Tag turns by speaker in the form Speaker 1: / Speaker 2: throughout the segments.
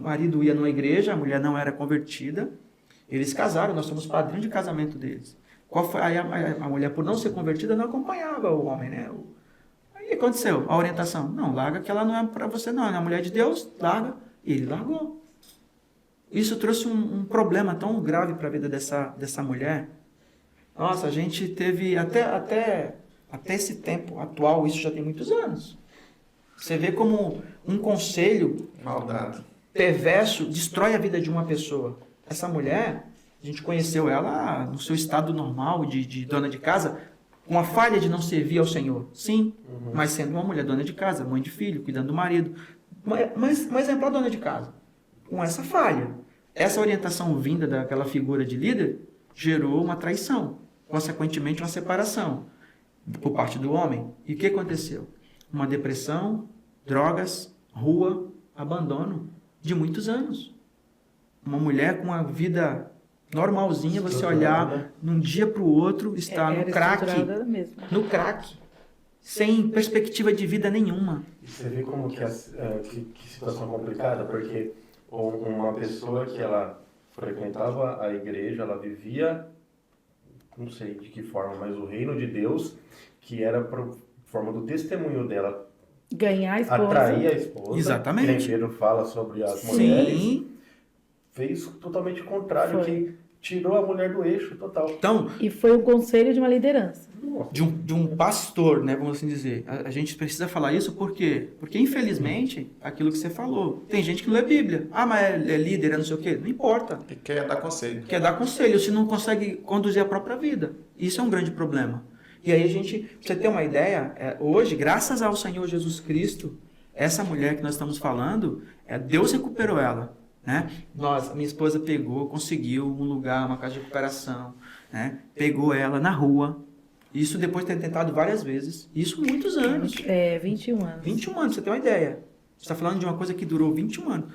Speaker 1: marido ia numa igreja, a mulher não era convertida, eles casaram, nós somos padrinhos de casamento deles. Qual foi? Aí a mulher, por não ser convertida, não acompanhava o homem, né? Aí aconteceu a orientação. Não, larga que ela não é para você não, é a mulher de Deus, larga. E ele largou. Isso trouxe um problema tão grave para a vida dessa mulher. Nossa, a gente teve até esse tempo atual, isso já tem muitos anos. Você vê como um conselho
Speaker 2: maldade
Speaker 1: perverso destrói a vida de uma pessoa. Essa mulher, a gente conheceu ela no seu estado normal de dona de casa, com a falha de não servir ao Senhor. Sim, mas sendo uma mulher dona de casa, mãe de filho, cuidando do marido. Mas exemplar dona de casa. Com essa falha. Essa orientação vinda daquela figura de líder gerou uma traição. Consequentemente, uma separação por parte do homem. E o que aconteceu? Uma depressão, drogas, rua, abandono de muitos anos. Uma mulher com uma vida normalzinha, você olhar num dia para o outro, está no crack. No crack. Sem perspectiva de vida nenhuma.
Speaker 3: E você vê como que situação complicada, porque uma pessoa que ela frequentava a igreja, ela vivia, não sei de que forma, mas o reino de Deus, que era por forma do testemunho dela,
Speaker 4: ganhar a esposa,
Speaker 3: atrair a esposa.
Speaker 1: Exatamente.
Speaker 3: Que Pedro fala sobre as
Speaker 1: Sim.
Speaker 3: mulheres. Fez totalmente o contrário, que tirou a mulher do eixo total.
Speaker 1: Então,
Speaker 4: e foi o conselho de uma liderança.
Speaker 1: De um pastor, né, vamos assim dizer. A gente precisa falar isso por quê? Porque, infelizmente, aquilo que você falou, tem gente que não lê Bíblia. Ah, mas é líder, é não sei o quê. Não importa.
Speaker 2: E quer dar conselho.
Speaker 1: Quer dar conselho, se não consegue conduzir a própria vida. Isso é um grande problema. E aí pra você ter uma ideia, hoje, graças ao Senhor Jesus Cristo, essa mulher que nós estamos falando, Deus recuperou ela. Né? Minha esposa conseguiu um lugar, uma casa de recuperação, né? Pegou ela na rua. Isso depois de ter tentado várias vezes. Isso muitos anos.
Speaker 4: 21 anos.
Speaker 1: 21 anos, você tem uma ideia. Você está falando de uma coisa que durou 21 anos.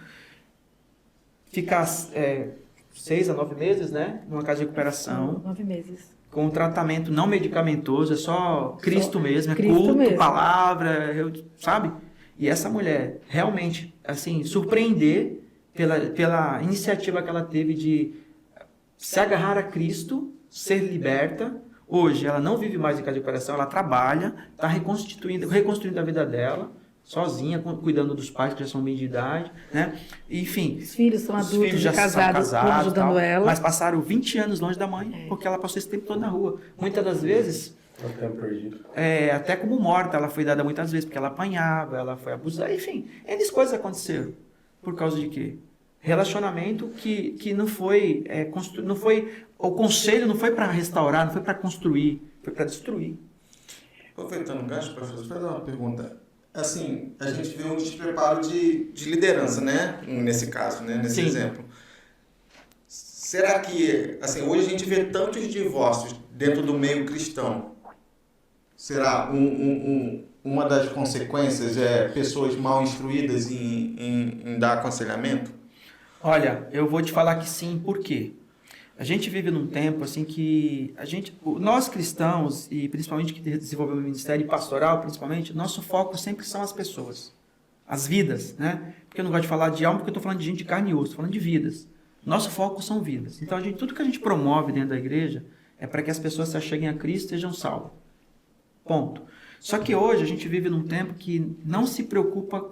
Speaker 1: Ficar 6 a 9 meses, né? Numa casa de recuperação.
Speaker 4: 9 meses.
Speaker 1: Com um tratamento não medicamentoso, é só Cristo mesmo,
Speaker 4: Cristo
Speaker 1: culto,
Speaker 4: mesmo.
Speaker 1: palavra, sabe? E essa mulher realmente, assim, surpreender pela iniciativa que ela teve de se agarrar a Cristo, ser liberta. Hoje, ela não vive mais em casa de recuperação, ela trabalha, está reconstruindo a vida dela, sozinha, cuidando dos pais que já são bem de idade, né? Enfim.
Speaker 4: Os filhos são adultos,
Speaker 1: filhos já
Speaker 4: casados,
Speaker 1: são casados,
Speaker 4: ajudando ela.
Speaker 1: Mas passaram 20 anos longe da mãe, porque ela passou esse tempo todo na rua. Muitas das vezes, até como morta, ela foi dada muitas vezes, porque ela apanhava, ela foi abusada, enfim. Eles coisas aconteceram. Por causa de quê? Relacionamento que não foi, o conselho não foi para restaurar, não foi para construir, foi para destruir.
Speaker 2: Aproveitando o gancho, professor, deixa eu fazer uma pergunta. Assim, a gente vê um despreparo de liderança, né? Nesse caso, né? Nesse
Speaker 1: Sim.
Speaker 2: exemplo. Será que, assim, hoje a gente vê tantos divórcios dentro do meio cristão? Será uma das consequências pessoas mal instruídas em dar aconselhamento?
Speaker 1: Olha, eu vou te falar que sim, por quê? A gente vive num tempo assim que nós cristãos, e principalmente que desenvolvemos o ministério pastoral, principalmente, nosso foco sempre são as pessoas, as vidas, né? Porque eu não gosto de falar de alma, porque eu estou falando de gente de carne e osso, estou falando de vidas. Nosso foco são vidas. Então, tudo que a gente promove dentro da igreja é para que as pessoas se acheguem a Cristo e sejam salvas. Ponto. Só que hoje a gente vive num tempo que não se preocupa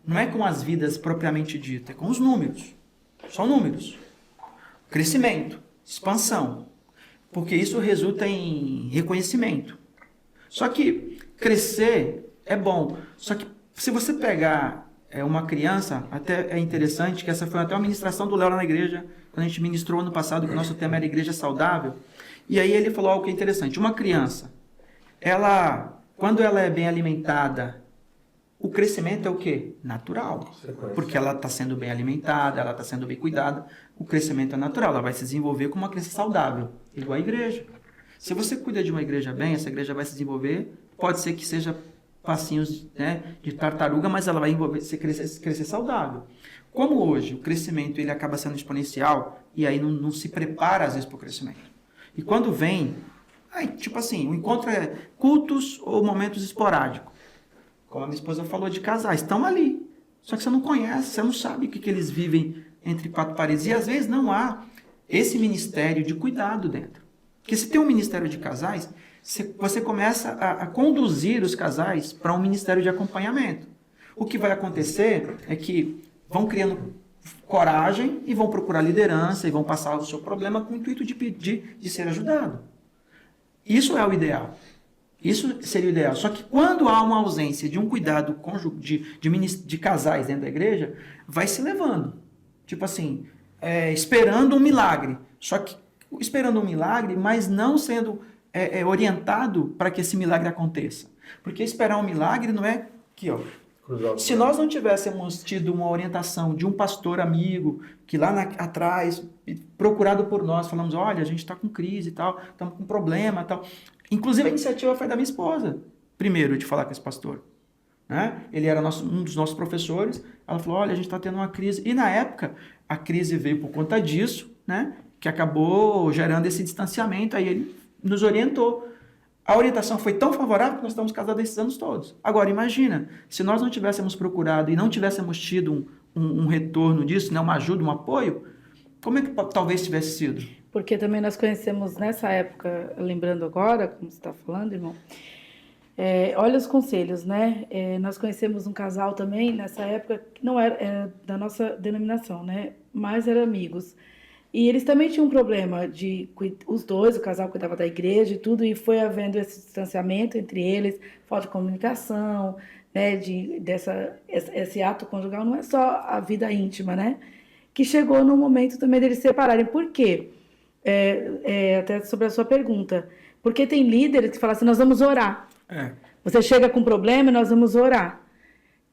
Speaker 1: não é com as vidas propriamente ditas, é com os números. Só números. Crescimento, expansão. Porque isso resulta em reconhecimento. Só que crescer é bom. Só que se você pegar uma criança, até é interessante, que essa foi até uma ministração do Léo lá na igreja, quando a gente ministrou ano passado, que o nosso tema era igreja saudável. E aí ele falou algo que é interessante. Uma criança, quando ela é bem alimentada, o crescimento é o quê? Natural. Porque ela está sendo bem alimentada, ela está sendo bem cuidada. O crescimento é natural, ela vai se desenvolver como uma criança saudável, igual a igreja. Se você cuida de uma igreja bem, essa igreja vai se desenvolver, pode ser que seja passinhos, né, de tartaruga, mas ela vai crescer saudável. Como hoje o crescimento ele acaba sendo exponencial, e aí não se prepara às vezes para o crescimento. E quando vem, tipo assim, o encontro é cultos ou momentos esporádicos. Como a minha esposa falou de casais, estão ali. Só que você não conhece, você não sabe o que eles vivem entre quatro paredes. E às vezes não há esse ministério de cuidado dentro. Porque se tem um ministério de casais, você começa a conduzir os casais para um ministério de acompanhamento. O que vai acontecer é que vão criando coragem e vão procurar liderança e vão passar o seu problema com o intuito de pedir, de ser ajudado. Isso é o ideal. Isso seria o ideal. Só que quando há uma ausência de um cuidado de casais dentro da igreja, vai se levando. Tipo assim, esperando um milagre. Só que esperando um milagre, mas não sendo orientado para que esse milagre aconteça. Porque esperar um milagre não é aqui, ó. Se nós não tivéssemos tido uma orientação de um pastor amigo, que lá atrás, procurado por nós, falamos, olha, a gente está com crise e tal, estamos com problema e tal. Inclusive a iniciativa foi da minha esposa, primeiro, de falar com esse pastor. Né? Ele era um dos nossos professores, ela falou, olha, a gente está tendo uma crise. E na época, a crise veio por conta disso, né? Que acabou gerando esse distanciamento, aí ele nos orientou. A orientação foi tão favorável que nós estamos casados esses anos todos. Agora, imagina, se nós não tivéssemos procurado e não tivéssemos tido um retorno disso, né, uma ajuda, um apoio, como é que talvez tivesse sido?
Speaker 4: Porque também nós conhecemos nessa época, lembrando agora, como você está falando, irmão, olha os conselhos, né? Nós conhecemos um casal também nessa época que não era da nossa denominação, né? Mas eram amigos. E eles também tinham um problema os dois, o casal cuidava da igreja e tudo, e foi havendo esse distanciamento entre eles, falta de comunicação, né, esse ato conjugal não é só a vida íntima, né, que chegou no momento também deles se separarem. Por quê? Até sobre a sua pergunta, porque tem líderes que falam assim, nós vamos orar. Você chega com um problema e nós vamos orar.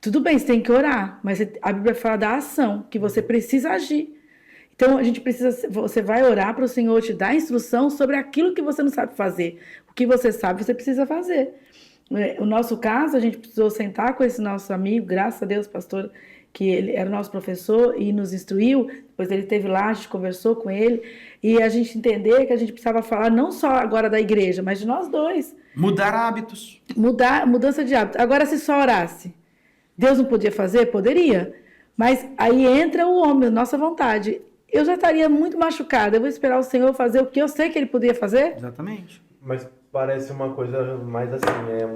Speaker 4: Tudo bem, você tem que orar, mas a Bíblia fala da ação, que você precisa agir. Então, você vai orar para o Senhor te dar instrução sobre aquilo que você não sabe fazer. O que você sabe, você precisa fazer. O nosso caso, a gente precisou sentar com esse nosso amigo, graças a Deus, pastor, que ele era nosso professor e nos instruiu. Depois ele esteve lá, a gente conversou com ele, e a gente entender que a gente precisava falar não só agora da igreja, mas de nós dois.
Speaker 1: Mudar hábitos.
Speaker 4: Mudança de hábitos. Agora, se só orasse, Deus não podia fazer? Poderia. Mas aí entra o homem, a nossa vontade. Eu já estaria muito machucada. Eu vou esperar o Senhor fazer o que eu sei que Ele podia fazer?
Speaker 1: Exatamente.
Speaker 3: Mas parece uma coisa mais assim,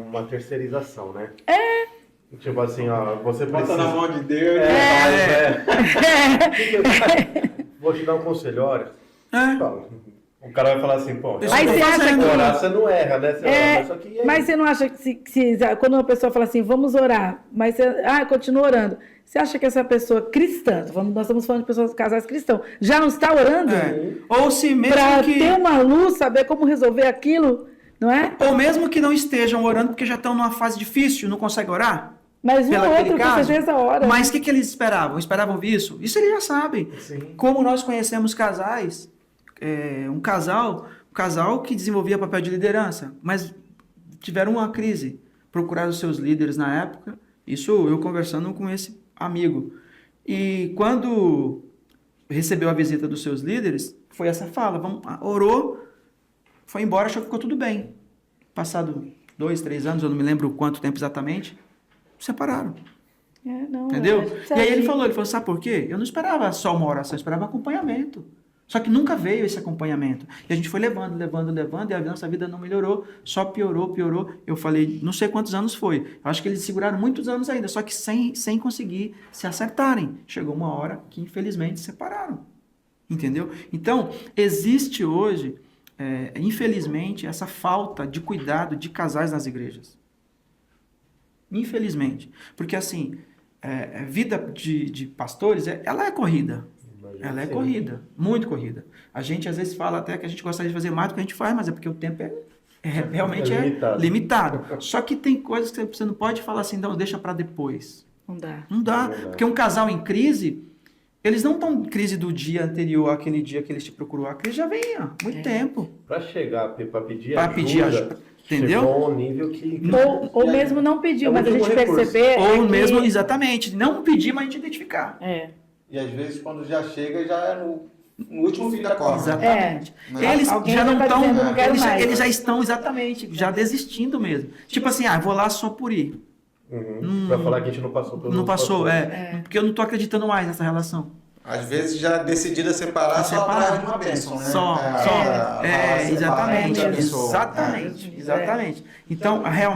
Speaker 3: uma terceirização, né? Tipo assim, ó, você precisa...
Speaker 2: Bota na mão de Deus.
Speaker 3: Vou te dar um conselho, olha. O cara vai falar assim, pô,
Speaker 4: Mas você acha que...
Speaker 3: orar, você não erra, né? Você ora, mas só que
Speaker 4: Mas você não acha que quando uma pessoa fala assim, vamos orar, mas você continua orando, você acha que essa pessoa cristã, nós estamos falando de pessoas casais cristãos, já não está orando?
Speaker 1: Ou se mesmo
Speaker 4: para
Speaker 1: que...
Speaker 4: ter uma luz, saber como resolver aquilo, não é?
Speaker 1: Ou mesmo que não estejam orando porque já estão numa fase difícil, não conseguem orar?
Speaker 4: Mas um outro, com certeza, ora.
Speaker 1: Mas o que eles esperavam? Esperavam ouvir isso? Isso eles já sabem.
Speaker 3: Sim.
Speaker 1: Como nós conhecemos casais, um casal que desenvolvia papel de liderança, mas tiveram uma crise, procuraram os seus líderes na época, isso eu conversando com esse amigo. E quando recebeu a visita dos seus líderes, foi essa fala, orou, foi embora, achou que ficou tudo bem. Passado 2, 3 anos, eu não me lembro quanto tempo exatamente, separaram. Entendeu? E aí ele falou, sabe por quê? Eu não esperava só uma oração, eu esperava acompanhamento. Só que nunca veio esse acompanhamento. E a gente foi levando, e a nossa vida não melhorou, só piorou. Eu falei, não sei quantos anos foi. Eu acho que eles seguraram muitos anos ainda, só que sem conseguir se acertarem. Chegou uma hora que, infelizmente, separaram. Entendeu? Então, existe hoje, infelizmente, essa falta de cuidado de casais nas igrejas. Infelizmente. Porque, assim, a vida de pastores, ela é corrida. Ela é corrida, muito corrida. A gente às vezes fala até que a gente gostaria de fazer mais do que a gente faz, mas é porque o tempo realmente limitado. Só que tem coisas que você não pode falar assim, não, deixa para depois.
Speaker 4: Não dá.
Speaker 1: Porque um casal em crise, eles não estão em crise do dia anterior àquele dia que eles te procurou. A crise já vem há muito tempo.
Speaker 3: Para chegar, para pedir ajuda,
Speaker 1: entendeu?
Speaker 3: Chegou um nível que...
Speaker 4: Ou mesmo não pediu, mas a gente perceber...
Speaker 1: Ou mesmo, exatamente, não pedir, mas a gente identificar.
Speaker 2: E às vezes quando já chega, já é no último fim da corda.
Speaker 1: Exatamente. Eles já não estão, eles já estão exatamente, já desistindo mesmo. Tipo assim, vou lá só por ir.
Speaker 3: Pra falar que a gente não passou pelo...
Speaker 1: Não passou, porque eu não tô acreditando mais nessa relação.
Speaker 2: Às vezes já decidida separar só atrás de uma bênção, né?
Speaker 1: Exatamente,
Speaker 2: Exatamente.
Speaker 1: exatamente. Então, realmente